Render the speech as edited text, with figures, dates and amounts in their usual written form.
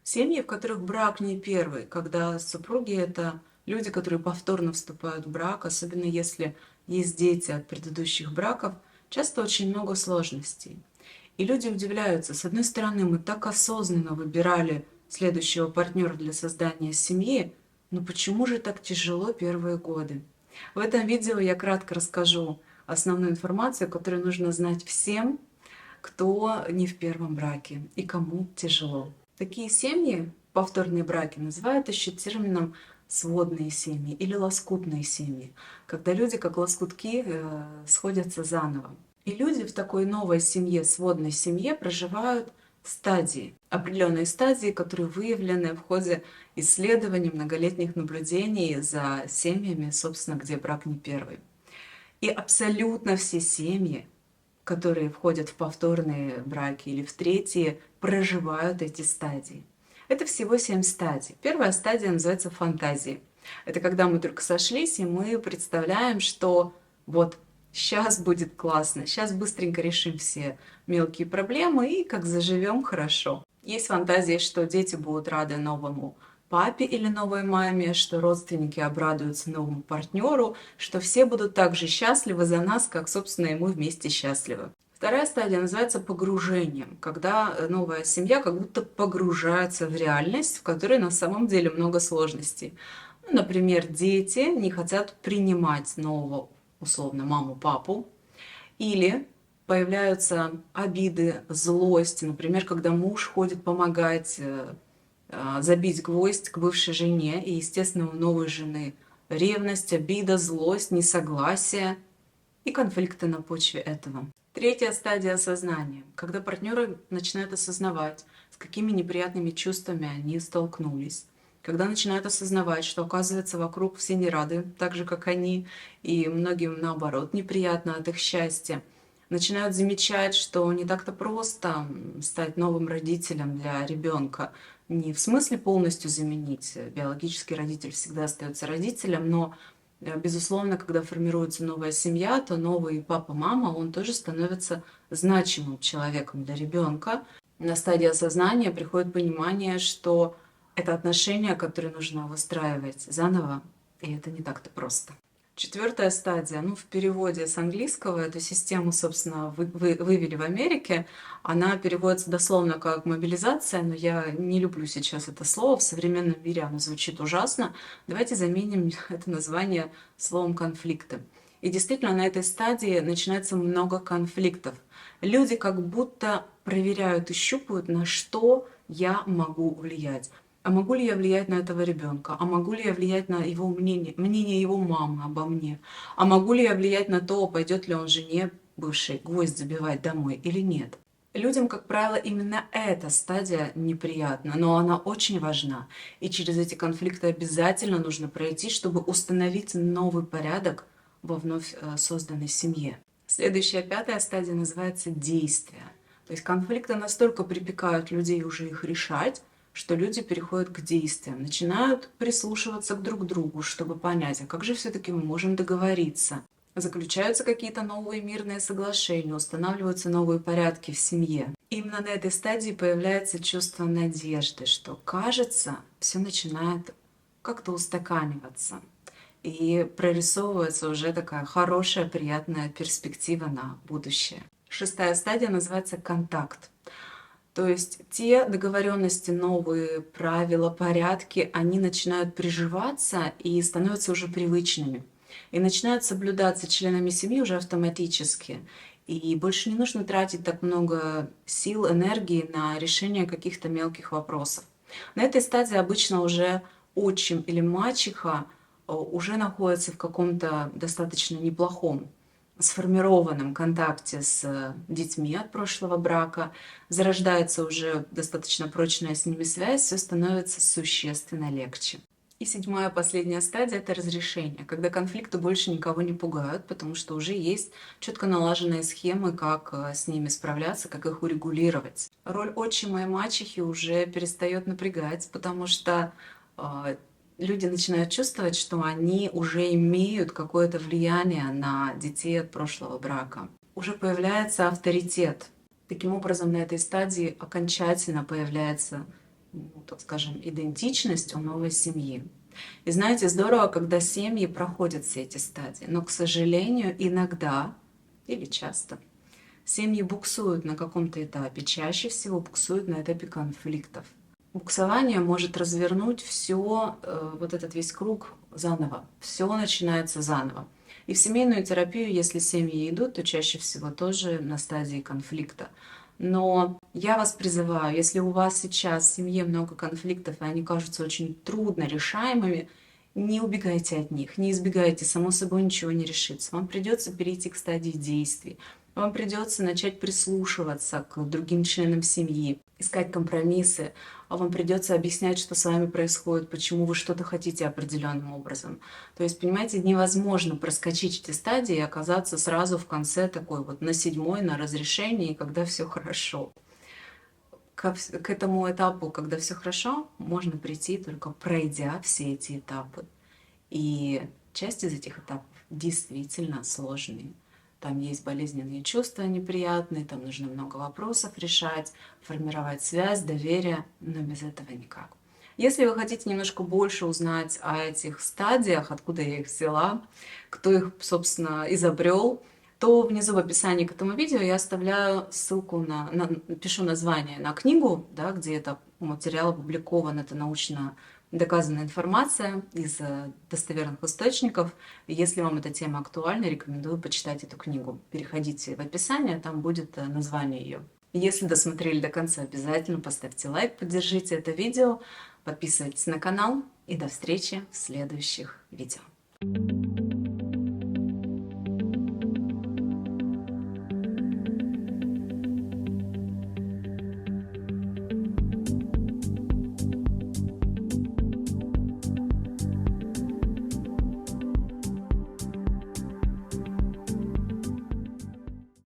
Семьи, в которых брак не первый, когда супруги — это люди, которые повторно вступают в брак, особенно если есть дети от предыдущих браков, часто очень много сложностей. И люди удивляются. С одной стороны, мы так осознанно выбирали следующего партнера для создания семьи, но почему же так тяжело первые годы? В этом видео я кратко расскажу основную информацию, которую нужно знать всем, кто не в первом браке и кому тяжело. Такие семьи, повторные браки, называют еще термином сводные семьи или лоскутные семьи, когда люди, как лоскутки, сходятся заново. И люди в такой новой семье, сводной семье, проживают стадии, определенные стадии, которые выявлены в ходе исследований, многолетних наблюдений за семьями, собственно, где брак не первый. И абсолютно все семьи, которые входят в повторные браки или в третьи, проживают эти стадии. Это всего 7 стадий. Первая стадия называется фантазии. Это когда мы только сошлись, и мы представляем, что вот сейчас будет классно, сейчас быстренько решим все мелкие проблемы и как заживем хорошо. Есть фантазии, что дети будут рады новому папе или новой маме, что родственники обрадуются новому партнеру, что все будут так же счастливы за нас, как, собственно, и мы вместе счастливы. Вторая стадия называется погружением, когда новая семья как будто погружается в реальность, в которой на самом деле много сложностей. Ну, например, дети не хотят принимать нового, условно, маму, папу, или появляются обиды, злость, например, когда муж ходит помогать забить гвоздь к бывшей жене, и, естественно, у новой жены ревность, обида, злость, несогласие и конфликты на почве этого. Третья стадия осознания, когда партнеры начинают осознавать, с какими неприятными чувствами они столкнулись, когда начинают осознавать, что, оказывается, вокруг все не рады, так же, как они, и многим, наоборот, неприятно от их счастья, начинают замечать, что не так-то просто стать новым родителем для ребенка. Не в смысле полностью заменить. Биологический родитель всегда остается родителем, но, безусловно, когда формируется новая семья, то новый папа-мама, он тоже становится значимым человеком для ребенка. На стадии осознания приходит понимание, что это отношения, которые нужно выстраивать заново, и это не так-то просто. Четвертая стадия, ну, в переводе с английского, эту систему, собственно, вывели в Америке. Она переводится дословно как мобилизация, но я не люблю сейчас это слово. В современном мире оно звучит ужасно. Давайте заменим это название словом конфликты. И действительно, на этой стадии начинается много конфликтов. Люди как будто проверяют и щупают, на что я могу влиять. А могу ли я влиять на этого ребенка? А могу ли я влиять на его мнение его мамы обо мне? А могу ли я влиять на то, пойдет ли он жене бывшей гвоздь забивать домой или нет? Людям, как правило, именно эта стадия неприятна, но она очень важна. И через эти конфликты обязательно нужно пройти, чтобы установить новый порядок во вновь созданной семье. Следующая, пятая стадия называется действие. То есть конфликты настолько припекают людей уже их решать, что люди переходят к действиям, начинают прислушиваться к друг другу, чтобы понять, а как же все-таки мы можем договориться. Заключаются какие-то новые мирные соглашения, устанавливаются новые порядки в семье. Именно на этой стадии появляется чувство надежды, что, кажется, все начинает как-то устаканиваться. И прорисовывается уже такая хорошая, приятная перспектива на будущее. Шестая стадия называется контакт. То есть те договоренности, новые правила, порядки, они начинают приживаться и становятся уже привычными. И начинают соблюдаться членами семьи уже автоматически. И больше не нужно тратить так много сил, энергии на решение каких-то мелких вопросов. На этой стадии обычно уже отчим или мачеха уже находятся в каком-то достаточно неплохом сформированном контакте с детьми от прошлого брака, зарождается уже достаточно прочная с ними связь, все становится существенно легче. И седьмая, последняя стадия — это разрешение, когда конфликты больше никого не пугают, потому что уже есть четко налаженные схемы, как с ними справляться, как их урегулировать. Роль отчима и мачехи уже перестает напрягать, потому что люди начинают чувствовать, что они уже имеют какое-то влияние на детей от прошлого брака. Уже появляется авторитет. Таким образом, на этой стадии окончательно появляется ну, так скажем, идентичность у новой семьи. И знаете, здорово, когда семьи проходят все эти стадии, но, к сожалению, иногда или часто семьи буксуют на каком-то этапе, чаще всего буксуют на этапе конфликтов. Буксование может развернуть все, вот этот весь круг заново. Все начинается заново. И в семейную терапию, если семьи идут, то чаще всего тоже на стадии конфликта. Но я вас призываю, если у вас сейчас в семье много конфликтов, и они кажутся очень трудно решаемыми, не убегайте от них, не избегайте, само собой ничего не решится. Вам придется перейти к стадии действий. Вам придется начать прислушиваться к другим членам семьи, искать компромиссы, а вам придется объяснять, что с вами происходит, почему вы что-то хотите определенным образом. То есть, понимаете, невозможно проскочить эти стадии и оказаться сразу в конце такой вот на седьмой, на разрешении, когда все хорошо. К этому этапу, когда все хорошо, можно прийти только пройдя все эти этапы. И часть из этих этапов действительно сложные. Там есть болезненные чувства неприятные, там нужно много вопросов решать, формировать связь, доверие, но без этого никак. Если вы хотите немножко больше узнать о этих стадиях, откуда я их взяла, кто их, собственно, изобрел, то внизу в описании к этому видео я оставляю ссылку пишу название на книгу, да, где это материал опубликован, это научно доказанная информация из достоверных источников. И если вам эта тема актуальна, рекомендую почитать эту книгу. Переходите в описание, там будет название ее. Если досмотрели до конца, обязательно поставьте лайк, поддержите это видео, подписывайтесь на канал и до встречи в следующих видео.